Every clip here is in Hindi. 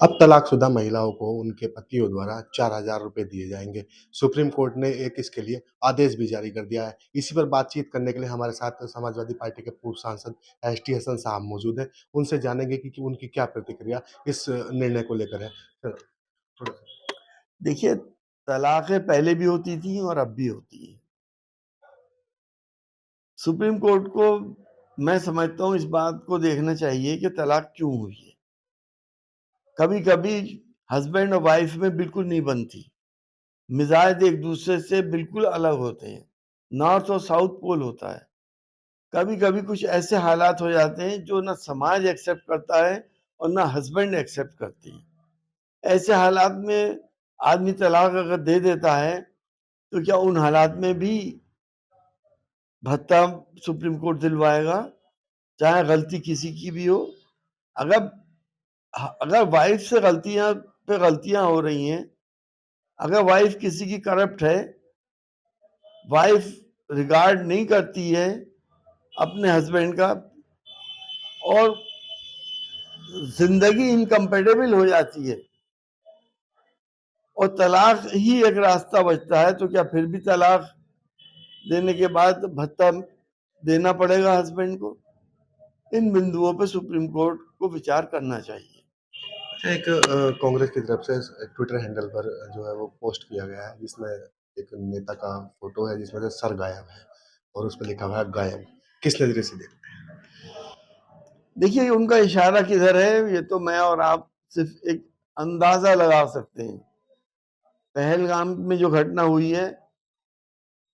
अब तलाकशुदा महिलाओं को उनके पतियों द्वारा 4,000 रुपए दिए जाएँगे। सुप्रीम कोर्ट ने एक इसके लिए आदेश भी जारी कर दिया है। इसी पर बातचीत करने के लिए हमारे साथ समाजवादी पार्टी के पूर्व सांसद एसटी हसन साहब मौजूद हैं। उनसे जानेंगे कि उनकी क्या प्रतिक्रिया इस निर्णय को लेकर है। थोड़ा-सा देखिए, तलाक़ें पहले भी होती थी और अब भी होती हैं। सुप्रीम कोर्ट को मैं समझता हूँ इस बात को देखना चाहिए कि तलाक क्यों हुई है। कभी-कभी हस्बैंड और वाइफ में बिल्कुल नहीं बनती। मिज़ाज एक-दूसरे से बिल्कुल अलग होते हैं। नॉर्थ और साउथ पोल होता है। कभी-कभी कुछ ऐसे हालात हो जाते हैं जो ना समाज एक्सेप्ट करता है और ना हस्बैंड एक्सेप्ट करती है। ऐसे हालात में आदमी तलाक अगर दे देता है, तो क्या उन हालात में भी भत्ता सुप्रीम कोर्ट दिलवाएगा, चाहे गलती किसी की भी हो? अगर अगर वाइफ से गलतियां हो रही हैं, अगर वाइफ किसी की करप्ट है, वाइफ रिगार्ड नहीं करती है अपने हस्बैंड का और जिंदगी इनकम्पेटेबल हो जाती है और तलाक ही एक रास्ता बचता है, तो क्या फिर भी तलाक देने के बाद भत्ता देना पड़ेगा हस्बैंड को? इन बिंदुओं पे सुप्रीम कोर्ट को विचार करना चाहिए। अच्छा, एक कांग्रेस की तरफ से ट्विटर हैंडल पर जो है वो पोस्ट किया गया है जिसमें एक नेता का फोटो है जिसमें से सर गायब है और उस पे लिखा हुआ है गायब। किस नज़रिए से देखते हैं? देखिए, उनका इशारा किधर है, ये तो मैं और आप सिर्फ एक अंदाजा लगा सकते हैं। पहलगाम में जो घटना हुई है,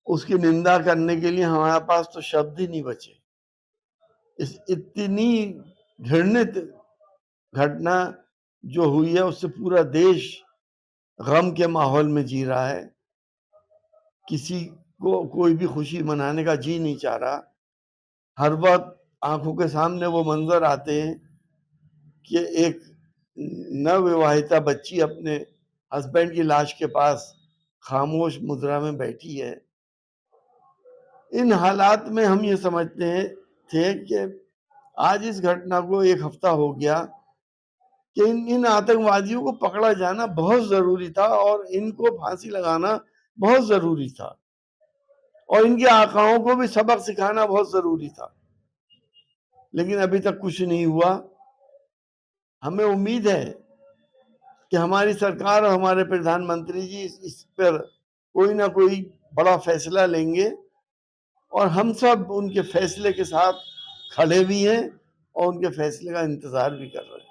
उसकी निंदा करने के लिए हमारे पास तो शब्द ही नहीं बचे। इस इतनी घृणित घटना जो हुई है, उससे पूरा देश गम के माहौल में जी रहा है। किसी को कोई भी खुशी मनाने का जी नहीं चाह रहा। हर वक्त आंखों के सामने वो मंजर आते हैं कि एक नवविवाहिता बच्ची अपने हस्बैंड की लाश के पास खामोश मुद्रा में बैठी है। इन हालात में हम ये समझते हैं थे कि आज इस घटना को 1 हफ्ता हो गया कि इन इन आतंकवादियों को पकड़ा जाना बहुत ज़रूरी था और इनको फांसी लगाना बहुत ज़रूरी था और इनके आकाओं को भी सबक सिखाना बहुत ज़रूरी था। लेकिन अभी तक कुछ नहीं हुआ। हमें उम्मीद है कि हमारी सरकार और हमारे प्रधानमंत्री जी इस पर कोई ना कोई बड़ा फैसला लेंगे और हम सब उनके फैसले के साथ खड़े भी हैं और उनके फैसले का इंतजार भी कर रहे हैं।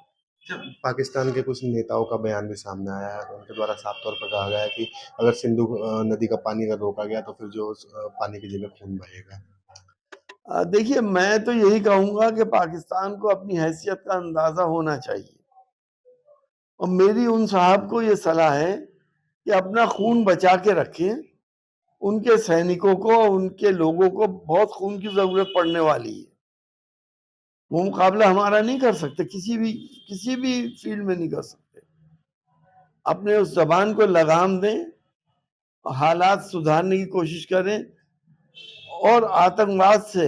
पाकिस्तान के कुछ नेताओं का बयान भी सामने आया है। उनके द्वारा साफ तौर पर कहा गया है कि अगर सिंधु नदी का पानी अगर रोका गया तो फिर जो पानी की जगह खून बहेगा। देखिए, मैं तो यही कहूंगा कि पाकिस्तान को अपनी हैसियत का अंदाजा होना चाहिए और मेरी उन साहब को ये सलाह है कि अपना खून बचा के रखें। उनके सैनिकों को, उनके लोगों को बहुत खून की जरूरत पड़ने वाली है। वो मुकाबला हमारा नहीं कर सकते, किसी भी फील्ड में नहीं कर सकते। अपने उस जबान को लगाम दें, हालात सुधारने की कोशिश करें और आतंकवाद से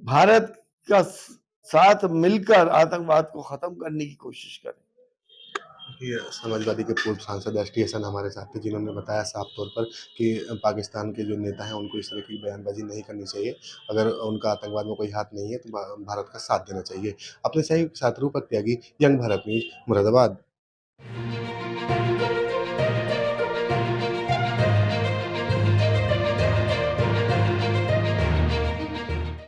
भारत का साथ मिलकर आतंकवाद को खत्म करने की कोशिश करें। ये समाजवादी के पूर्व सांसद एसटी हसन हमारे साथ थे जिन्होंने बताया साफ तौर पर कि पाकिस्तान के जो नेता हैं उनको इस तरह की बयानबाजी नहीं करनी चाहिए। अगर उनका आतंकवाद में कोई हाथ नहीं है तो भारत का साथ देना चाहिए। अपने सहयोगी के साथ रूपक त्यागी, यंग भारत न्यूज, मुरादाबाद।